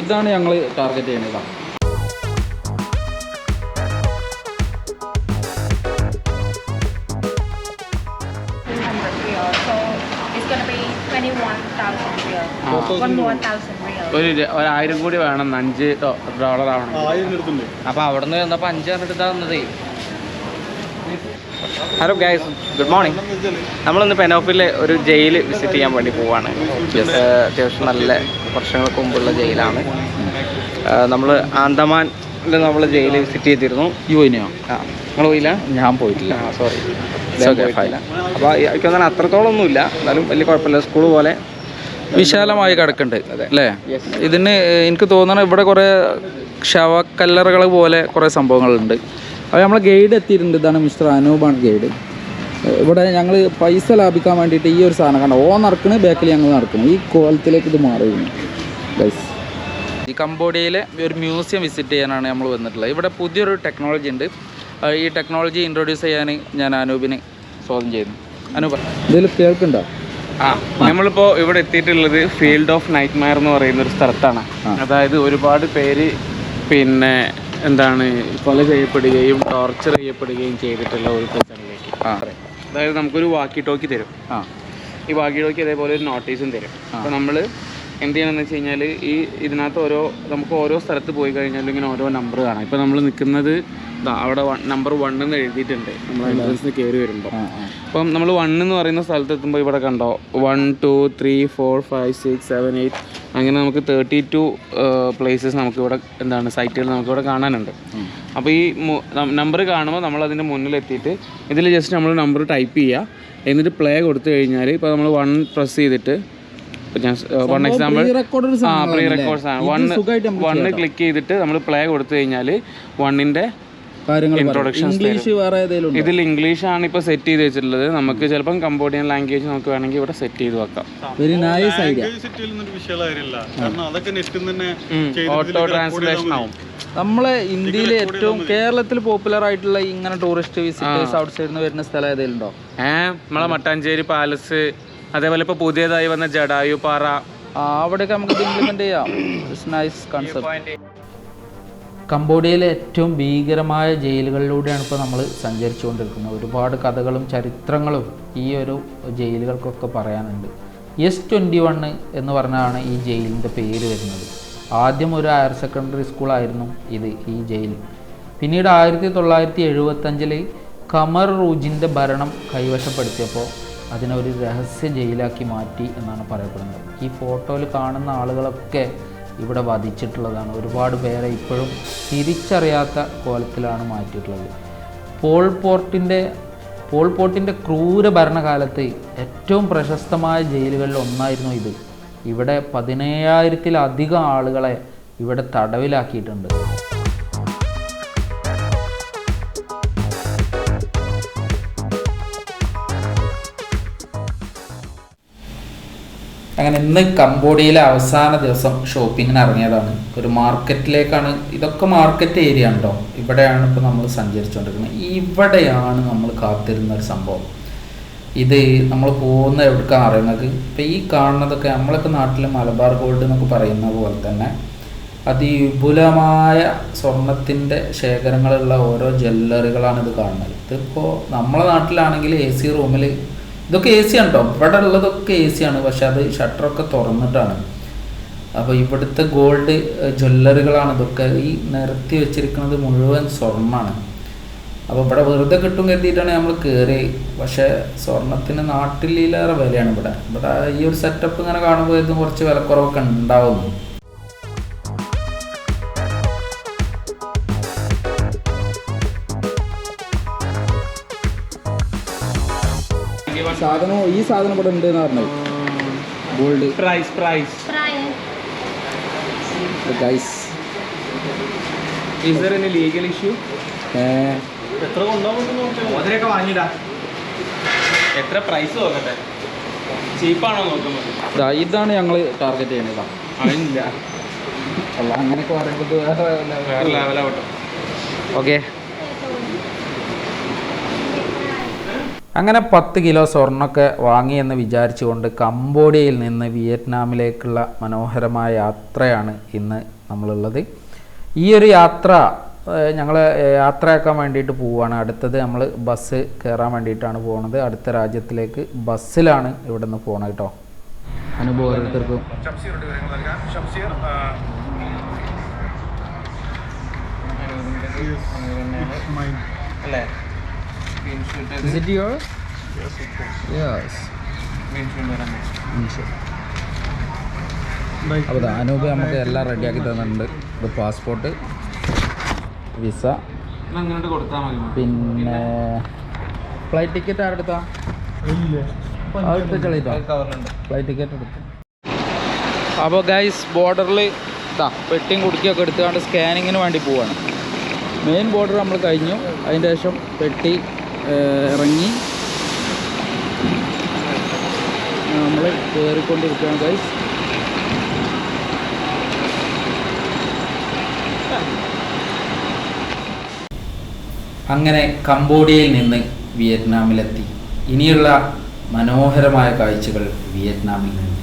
ഇതാണ് ഞങ്ങൾ ടാർഗറ്റ് ചെയ്യുന്നത്. ഒരു 1000 കൂടി വേണം, $5 ആവണം. അപ്പോൾ അവിടെ നിന്ന് വന്നപ്പോൾ 5 പറഞ്ഞിട്ട് ഇതാ വന്നതേ. Hello guys, good morning. നമ്മളിന്ന് പെനോപ്പിലെ ഒരു ജയിൽ വിസിറ്റ് ചെയ്യാൻ വേണ്ടി പോവാണ്. അത്യാവശ്യം നല്ല വർഷങ്ങൾക്ക് മുമ്പുള്ള ജയിലാണ്. നമ്മൾ ആന്തമാനിൽ നമ്മൾ ജയിൽ വിസിറ്റ് ചെയ്തിരുന്നു. ഈ പോയിനോ? നിങ്ങൾ പോയില്ല? ഞാൻ പോയിട്ടില്ല. സോറി. അപ്പോൾ എനിക്ക് തോന്നാൻ അത്രത്തോളം ഒന്നുമില്ല, എന്നാലും വലിയ കുഴപ്പമില്ല. സ്കൂൾ പോലെ വിശാലമായി കിടക്കുന്നുണ്ട് അല്ലേ? ഇതിന് എനിക്ക് തോന്നണം ഇവിടെ കുറേ ശവക്കല്ലറകൾ പോലെ കുറേ സംഭവങ്ങളുണ്ട്. അപ്പോൾ നമ്മളെ ഗൈഡ് എത്തിയിട്ടുണ്ട്. ഇതാണ് മിസ്റ്റർ അനൂപാണ് ഗൈഡ്. ഇവിടെ ഞങ്ങൾ പൈസ ലാഭിക്കാൻ വേണ്ടിയിട്ട് ഈ ഒരു സാധനം കണ്ട നടക്കണ്, ബാക്കിൽ ഞങ്ങൾ നടക്കണം. ഈ കോലത്തിലേക്ക് ഇത് മാറിയിരുന്നു ഗൈസ്. ഈ കംബോഡിയയിലെ ഒരു മ്യൂസിയം വിസിറ്റ് ചെയ്യാനാണ് നമ്മൾ വന്നിട്ടുള്ളത്. ഇവിടെ പുതിയൊരു ടെക്നോളജി ഉണ്ട്. ഈ ടെക്നോളജി ഇൻട്രൊഡ്യൂസ് ചെയ്യാൻ ഞാൻ അനൂപിനെ സ്വാഗതം ചെയ്യുന്നു. അനൂപ, ഇതിൽ കേൾക്കുന്നുണ്ടോ? നമ്മളിപ്പോൾ ഇവിടെ എത്തിയിട്ടുള്ളത് ഫീൽഡ് ഓഫ് നൈറ്റ്മെയർ എന്ന് പറയുന്ന ഒരു സ്ഥലത്താണ്. അതായത് ഒരുപാട് പേര് കൊല ചെയ്യപ്പെടുകയും ടോർച്ചർ ചെയ്യപ്പെടുകയും ചെയ്തിട്ടുള്ള ഒരു സ്ഥലത്തിലേക്ക്. അതായത് നമുക്കൊരു വാക്കി ടോക്കി തരും. ഈ വാക്കി ടോക്കി അതേപോലെ ഒരു നോട്ടീസും തരും. അപ്പോൾ നമ്മൾ എന്ത് ചെയ്യണമെന്ന് വെച്ച് കഴിഞ്ഞാൽ ഇതിനകത്ത് നമുക്ക് ഓരോ സ്ഥലത്ത് പോയി കഴിഞ്ഞാൽ ഇങ്ങനെ ഓരോ നമ്പർ കാണാം. ഇപ്പോൾ നമ്മൾ നിൽക്കുന്നത് അവിടെ നമ്പർ 1 എന്ന് എഴുതിയിട്ടുണ്ട് നമ്മൾ എൻട്രൻസിന് കയറി വരുമ്പോൾ. അപ്പം നമ്മൾ 1 എന്ന് പറയുന്ന സ്ഥലത്ത് എത്തുമ്പോൾ ഇവിടെ കണ്ടോ 1 2 3 4 5 6 7 8 അങ്ങനെ നമുക്ക് 32 പ്ലേസസ് നമുക്കിവിടെ സൈറ്റുകൾ നമുക്കിവിടെ കാണാനുണ്ട്. അപ്പോൾ ഈ നമ്പർ കാണുമ്പോൾ നമ്മൾ അതിൻ്റെ മുന്നിലെത്തിയിട്ട് ഇതിൽ ജസ്റ്റ് നമ്മൾ നമ്പർ ടൈപ്പ് ചെയ്യുക. എന്നിട്ട് പ്ലേ കൊടുത്തു കഴിഞ്ഞാൽ ഇപ്പോൾ നമ്മൾ 1 പ്രസ് ചെയ്തിട്ട് വൺ എക്സാമ്പിൾ പ്രീ റെക്കോർഡ്സ് ആണ്. 1 ക്ലിക്ക് ചെയ്തിട്ട് നമ്മൾ പ്ലേ കൊടുത്തു കഴിഞ്ഞാൽ 1ന്റെ ഇൻട്രൊഡക്ഷൻ. ഇതിൽ ഇംഗ്ലീഷ് ആണ് ഇപ്പോൾ സെറ്റ് ചെയ്ത് വെച്ചിട്ടുള്ളത്. നമുക്ക് ചിലപ്പം കംബോഡിയൻ ലാംഗ്വേജ് നമുക്ക് വേണമെങ്കിൽ ഇവിടെ സെറ്റ് ചെയ്ത് വെക്കാം. ഓട്ടോ ട്രാൻസ്ലേഷൻ ആവും. നമ്മളെ ഇന്ത്യയിലെ ഏറ്റവും കേരളത്തിൽ പോപ്പുലർ ആയിട്ടുള്ള ഇങ്ങനെ ടൂറിസ്റ്റ് വിസിറ്റേഴ്സ് ഔട്ട് സൈഡിൽ നിന്ന് വരുന്ന സ്ഥലം ഏതെങ്കിലും ഉണ്ടോ? നമ്മളെ മട്ടാഞ്ചേരി പാലസ്, അതേപോലെ ഇപ്പോൾ പുതിയതായി വന്ന ജഡായു പാറ, അവിടെയൊക്കെ നമുക്ക് ഇംപ്ലിമെന്റ് ചെയ്യാം. Nice concept. കംബോഡിയയിലെ ഏറ്റവും ഭീകരമായ ജയിലുകളിലൂടെയാണ് ഇപ്പോൾ നമ്മൾ സഞ്ചരിച്ചുകൊണ്ടിരിക്കുന്നത്. ഒരുപാട് കഥകളും ചരിത്രങ്ങളും ഈ ഒരു ജയിലുകൾക്കൊക്കെ പറയാനുണ്ട്. S21 എന്ന് പറഞ്ഞാണ് ഈ ജയിലിൻ്റെ പേര് വരുന്നത്. ആദ്യം ഒരു ഹയർ സെക്കൻഡറി സ്കൂളായിരുന്നു ഈ ജയിൽ. പിന്നീട് 1975 ഖമർ റൂജിൻ്റെ ഭരണം കൈവശപ്പെടുത്തിയപ്പോൾ അതിനെ ഒരു രഹസ്യ ജയിലാക്കി മാറ്റി എന്നാണ് പറയപ്പെടുന്നത്. ഈ ഫോട്ടോയിൽ കാണുന്ന ആളുകളൊക്കെ ഇവിടെ വധിച്ചിട്ടുള്ളതാണ്. ഒരുപാട് പേരെ ഇപ്പോഴും തിരിച്ചറിയാത്ത കോലത്തിലാണ് മാറ്റിയിട്ടുള്ളത്. പോൾ പോട്ടിൻ്റെ ക്രൂര ഭരണകാലത്ത് ഏറ്റവും പ്രശസ്തമായ ജയിലുകളിൽ ഒന്നായിരുന്നു ഇത്. ഇവിടെ 17,000-ലധികം ആളുകളെ ഇവിടെ തടവിലാക്കിയിട്ടുണ്ട്. അങ്ങനെ ഇന്ന് കംബോഡിയയിലെ അവസാന ദിവസം ഷോപ്പിങ്ങിന് ഇറങ്ങിയതാണ്. ഒരു മാർക്കറ്റിലേക്കാണ്. ഇതൊക്കെ മാർക്കറ്റ് ഏരിയ ഉണ്ടോ? ഇവിടെയാണ് ഇപ്പോൾ നമ്മൾ സഞ്ചരിച്ചുകൊണ്ടിരിക്കുന്നത്. ഇവിടെയാണ് നമ്മൾ കാത്തിരുന്ന ഒരു സംഭവം. ഇത് നമ്മൾ പോകുന്ന എവിടേക്കാണ് അറിയുന്നത്? ഇപ്പോൾ ഈ കാണുന്നതൊക്കെ നമ്മളൊക്കെ നാട്ടിൽ മലബാർ ഗോൾഡ് എന്നൊക്കെ പറയുന്ന പോലെ തന്നെ അതിവിപുലമായ സ്വർണത്തിൻ്റെ ശേഖരങ്ങളുള്ള ഓരോ ജ്വല്ലറികളാണ് ഇത് കാണുന്നത്. ഇതിപ്പോൾ നമ്മളെ നാട്ടിലാണെങ്കിൽ AC റൂമിൽ ഇതൊക്കെ AC ആണ് കേട്ടോ. ഇവിടെ ഉള്ളതൊക്കെ AC ആണ്, പക്ഷെ അത് ഷട്ടറൊക്കെ തുറന്നിട്ടാണ്. അപ്പോൾ ഇവിടുത്തെ ഗോൾഡ് ജ്വല്ലറികളാണ് ഇതൊക്കെ. ഈ നിരത്തി വെച്ചിരിക്കുന്നത് മുഴുവൻ സ്വർണ്ണമാണ്. അപ്പോൾ ഇവിടെ വെറുതെ കിട്ടും കരുതിയിട്ടാണ് നമ്മൾ കയറി. പക്ഷേ സ്വർണത്തിന് നാട്ടിലേറെ വിലയാണ് ഇവിടെ. ഈ ഒരു സെറ്റപ്പ് ഇങ്ങനെ കാണുമ്പോൾ ഇത് കുറച്ച് വിലക്കുറവൊക്കെ ഉണ്ടാവുന്നു. ഈ സാധനം ഇവിടെ ഉണ്ട് എന്ന് പറഞ്ഞത്. Gold price guys. Is there any legal issue? എത്ര കൊണ്ടുപോകുന്നൊക്കെ വാങ്ങിടാ. എത്ര പ്രൈസ് നോക്കട്ടെ, ചീപ്പാണോ നോക്കുന്നത്. ഇതാണ് ഞങ്ങൾ ടാർഗറ്റ് ചെയ്യണത്. അതില്ല അങ്ങനെയൊക്കെ പറയുമ്പോൾ വേറെ ലെവലാവട്ടെ. ഓക്കെ. അങ്ങനെ 10 കിലോ സ്വർണ്ണമൊക്കെ വാങ്ങിയെന്ന് വിചാരിച്ചുകൊണ്ട് കംബോഡിയയിൽ നിന്ന് വിയറ്റ്നാമിലേക്കുള്ള മനോഹരമായ യാത്രയാണ് ഇന്ന് നമ്മളുള്ളത്. ഈ ഒരു യാത്ര ഞങ്ങൾ യാത്രയാക്കാൻ വേണ്ടിയിട്ട് പോവുകയാണ്. അടുത്തത് നമ്മൾ ബസ് കയറാൻ വേണ്ടിയിട്ടാണ് പോകുന്നത്. അടുത്ത രാജ്യത്തിലേക്ക് ബസ്സിലാണ് ഇവിടെ നിന്ന് പോകുന്നത് കേട്ടോ. അനുഭവം ഓരോരുത്തർക്കും. Is it yours? Yes, it is. Yes. അപ്പോൾ അനൂപ് നമുക്ക് എല്ലാം റെഡിയാക്കി തന്നിട്ടുണ്ട്. ഇത് പാസ്പോർട്ട്, വിസ, പിന്നെ ഫ്ലൈറ്റ് ടിക്കറ്റ് ആരെടുത്താ? ഫ്ലൈറ്റ് ടിക്കറ്റ് എടുത്തു. അപ്പോൾ ഗൈസ് ബോർഡറിൽ പെട്ടിയും കുടുക്കിയൊക്കെ എടുത്തുകൊണ്ട് സ്കാനിങ്ങിന് വേണ്ടി പോവാണ്. മെയിൻ ബോർഡർ നമ്മൾ കഴിഞ്ഞു. അതിൻ്റെ ശേഷം പെട്ടി ഇറങ്ങി നമ്മൾ കയറിക്കൊണ്ടിരിക്കുകയാണ് ഗൈസ്. അങ്ങനെ കംബോഡിയയിൽ നിന്ന് വിയറ്റ്നാമിലെത്തി. ഇനിയുള്ള മനോഹരമായ കാഴ്ചകൾ വിയറ്റ്നാമിൽ നിന്ന്.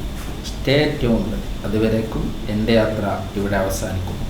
Stay tuned. അതുവരേക്കും എൻ്റെ യാത്ര ഇവിടെ അവസാനിക്കുന്നു.